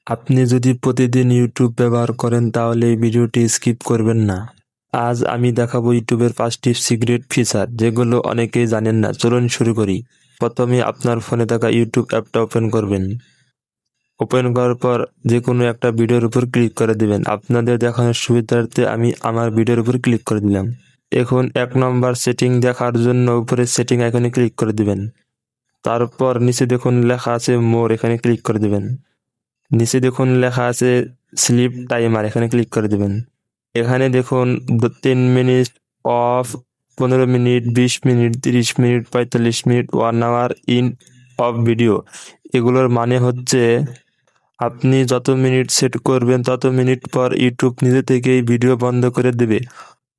আপনি যদি প্রতিদিন ইউটিউব ব্যবহার করেন তাহলে এই ভিডিওটি স্কিপ করবেন না। আজ আমি দেখাবো ইউটিউবের 5টি সিক্রেট ফিচার যেগুলো অনেকেই জানেন না। চলুন শুরু করি। প্রথমে আপনার ফোনে থাকা ইউটিউব অ্যাপটা ওপেন করবেন। ওপেন করার পর যে কোনো একটা ভিডিওর উপর ক্লিক করে দিবেন। আপনাদের দেখানোর সুবিধার্থে আমি আমার ভিডিওর উপর ক্লিক করে দিলাম। এখন 1 নম্বর সেটিং দেখার জন্য উপরে সেটিং আইকনে ক্লিক করে দিবেন। তারপর নিচে দেখুন লেখা আছে মোর, এখানে ক্লিক করে দিবেন। নিচে দেখুন লেখা আছে স্লিপ টাইমার, এখানে ক্লিক করে দিবেন। এখানে দেখুন 3 minute of, 15 minute, 20 minute, 30 minute, 45 minute, 1 hour in of video. এগুলোর মানে হচ্ছে আপনি যত মিনিট সেট করবেন তত মিনিট পর ইউটিউব নিজে থেকেই ভিডিও বন্ধ করে দেবে।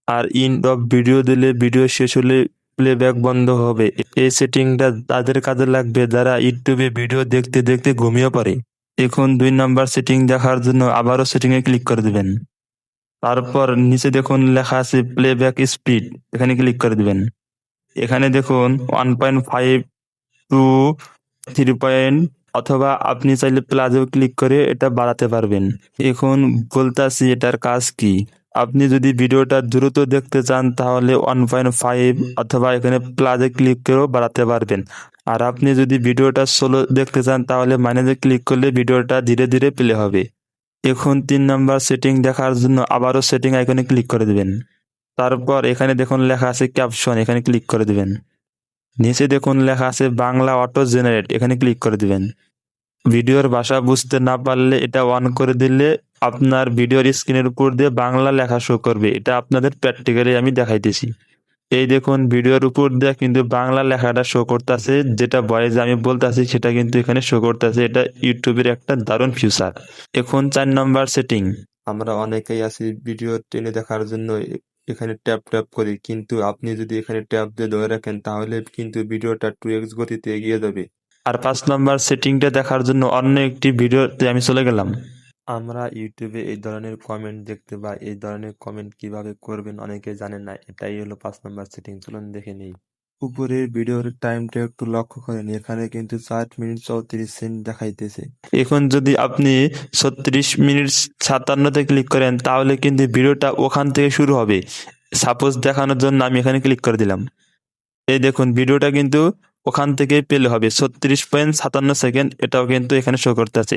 আর ইন অফ ভিডিও দিলে ভিডিও শেষ হলে প্লেব্যাক বন্ধ হবে। এই সেটিংটা তাদের কাজে লাগবে যারা ইউটিউবে ভিডিও দেখতে দেখতে ঘুমিয়ে পড়ে। এখন 2 নাম্বার সেটিং দেখার জন্য আবারও সেটিংয়ে ক্লিক করে দিবেন। তারপর নিচে দেখুন লেখা আছে প্লেব্যাক স্পিড, এখানে ক্লিক করে দিবেন। এখানে দেখুন 1.5 টু 3 অথবা আপনি চাইলে প্লাসেও ক্লিক করে এটা বাড়াতে পারবেন। এখন বলতাছি এটার কাজ কি। আপনি যদি ভিডিওটা দ্রুত দেখতে চান তাহলে 1.5 অথবা এখানে প্লাসে ক্লিক করেও বাড়াতে পারবেন। আর আপনি যদি ভিডিওটা স্লো দেখতে চান তাহলে মাইনাসে ক্লিক করলে ভিডিওটা ধীরে ধীরে প্লে হবে। এখন 3 নাম্বার সেটিং দেখার জন্য আবারও সেটিং আইকনে ক্লিক করে দিবেন। তারপর এখানে দেখুন লেখা আছে ক্যাপশন, এখানে ক্লিক করে দিবেন। নিচে দেখুন লেখা আছে বাংলা অটো জেনারেট, এখানে ক্লিক করে দিবেন। ভিডিওর ভাষা বুঝতে না পারলে এটা অন করে দিলে আপনার ভিডিওর স্ক্রিনের উপর দিয়ে বাংলা লেখা শো করবে। এটা আপনাদের প্র্যাকটিক্যালি আমি দেখাইতেছি। এই দেখুন ভিডিওর উপর দিয়ে কিন্তু বাংলা লেখাটা শো করতেছে, যেটা ভয়েসে আমি বলতেছি সেটা কিন্তু এখানে শো করতেছে। এটা ইউটিউবের একটা দারুণ ফিচার। এখন 4 নম্বর সেটিং। আমরা অনেকেই আছি ভিডিও টেনে দেখার জন্য এখানে ট্যাপ ট্যাপ করি, কিন্তু আপনি যদি এখানে ট্যাপ দিয়ে ধরে রাখেন তাহলে কিন্তু ভিডিওটা 2x গতিতে এগিয়ে যাবে। আর 5 নম্বর সেটিংটা দেখার জন্য অন্য একটি ভিডিওতে আমি চলে গেলাম। আমরা ইউটিউবে এই ধরনের কমেন্ট দেখতে বা এই ধরনের কমেন্ট কিভাবে করবেন অনেকে জানেন না। এটাই হলো 5 নম্বর সেটিং। চলুন দেখে নেই। উপরের ভিডিওর টাইমটা একটু লক্ষ্য করেন, এখানে কিন্তু 4 মিনিট 34 সেকেন্ড দেখাইতেছে। এখন যদি আপনি 36 মিনিট 57তে ক্লিক করেন তাহলে কিন্তু ভিডিওটা ওখান থেকে শুরু হবে। সাপোজ দেখানোর জন্য আমি এখানে ক্লিক করে দিলাম। এই দেখুন ভিডিওটা কিন্তু ওখান থেকেই প্লে হবে 36.57 সেকেন্ড, এটাও কিন্তু এখানে শো করতেছে।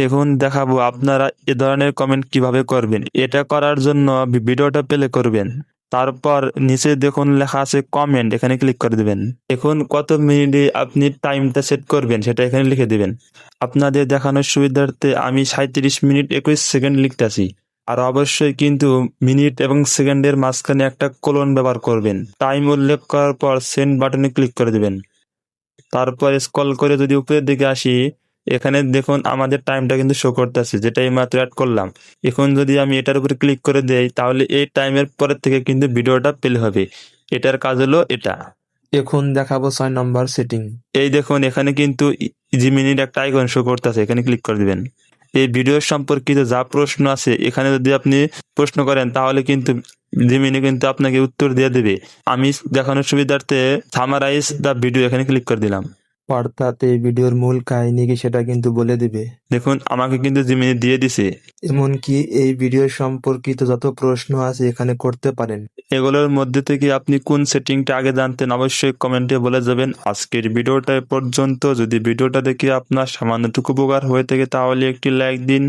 এখন দেখাবো আপনারা এ ধরনের কমেন্ট কিভাবে করবেন। এটা করার জন্য ভিডিওটা প্লে করবেন। তারপর নিচে দেখুন লেখা আছে কমেন্ট, এখানে ক্লিক করে দিবেন। এখন কত মিনিটে আপনি টাইমটা সেট করবেন সেটা এখানে লিখে দিবেন। আপনাদের দেখানোর সুবিধার্থে আমি 37 মিনিট 21 সেকেন্ড লিখতেছি। আর অবশ্যই কিন্তু মিনিট এবং সেকেন্ডের মাঝখানে একটা কোলন ব্যবহার করবেন। টাইম উল্লেখ করার পর সেন্ড বাটনে ক্লিক করে দিবেন। তারপর স্ক্রল করে যদি উপরের দিকে আসি, এখানে দেখুন আমাদের টাইমটা কিন্তু শো করতেছে, যেটা এই মাত্র অ্যাড করলাম। এখন যদি আমি এটার উপরে ক্লিক করে দেই তাহলে এই টাইমের পরের থেকে কিন্তু ভিডিওটা প্লে হবে। এটার কাজ হলো এটা। এখন দেখাবো 6 নম্বর সেটিং। এই দেখুন এখানে কিন্তু ইজি মিনিট একটা আইকন শো করতেছে, এখানে ক্লিক করে দিবেন। এই ভিডিওর সম্পর্কিত যা প্রশ্ন আছে এখানে যদি আপনি প্রশ্ন করেন তাহলে কিন্তু জিমিনি কিন্তু আপনাকে উত্তর দিয়ে দেবে। আমি দেখানোর সুবিধার্থে সামারাইজ দ্য ভিডিও, এখানে ক্লিক করে দিলাম। অর্থাৎ এই ভিডিওর মূল কাহিনী কি সেটা কিন্তু বলে দিবে। দেখুন আমাকে কিন্তু জিমিনি দিয়ে দিছে। এমনকি এই ভিডিও সম্পর্কিত যত প্রশ্ন আছে এখানে করতে পারেন। এগুলোর মধ্যে থেকে আপনি কোন সেটিংটা আগে জানতেন অবশ্যই কমেন্টে বলে যাবেন। আজকের ভিডিওটা এ পর্যন্ত। যদি ভিডিওটা দেখে আপনার সামান্যটুকু উপকার হয়ে থাকে তাহলে একটি লাইক দিন।